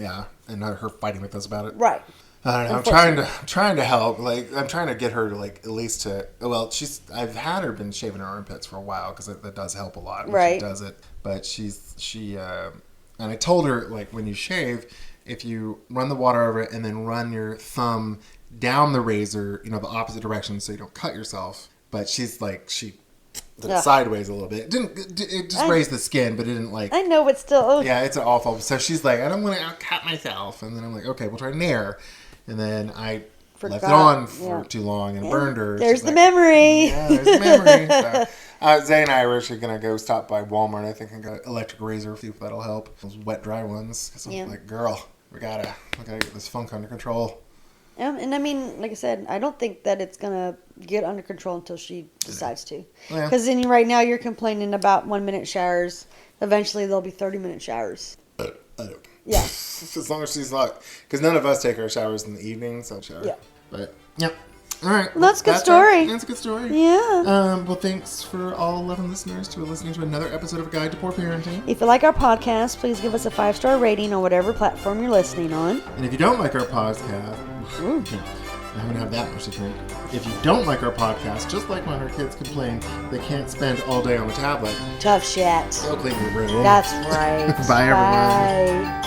and her fighting with us about it. Right. I don't know. I'm trying to help. Like, I'm trying to get her to, like, at least to. Well, I've had her been shaving her armpits for a while because that does help a lot when right. she does it. But and I told her, like, when you shave, if you run the water over it and then run your thumb down the razor, the opposite direction, so you don't cut yourself. But she's like, she did it sideways a little bit. It just raised the skin, but it didn't, like. I know, but still. Oh. Yeah, it's awful. So she's like, I don't want to cut myself, and then I'm like, okay, we'll try Nair. And then I left it on for too long and burned her. There's the memory. Yeah, there's the memory. So, Zay and I are actually going to go stop by Walmart, I think, and get an electric razor, see if that'll help. Those wet, dry ones. Because I'm like, girl, we gotta get this funk under control. And I mean, like I said, I don't think that it's going to get under control until she decides to. Because right now you're complaining about 1 minute showers. Eventually there'll be 30-minute showers. I don't. Yeah. As long as she's not, because none of us take our showers in the evening, so shower. Yeah. But yeah. All right. Well, that's a good story. That's a good story. Yeah. Well, thanks for all 11 listeners to listening to another episode of Guide to Poor Parenting. If you like our podcast, please give us a 5-star rating on whatever platform you're listening on. And if you don't like our podcast, I'm going to have that much to drink. If you don't like our podcast, just like when our kids complain they can't spend all day on the tablet, Tough shit. go clean your room. That's right. Bye, everyone. Bye.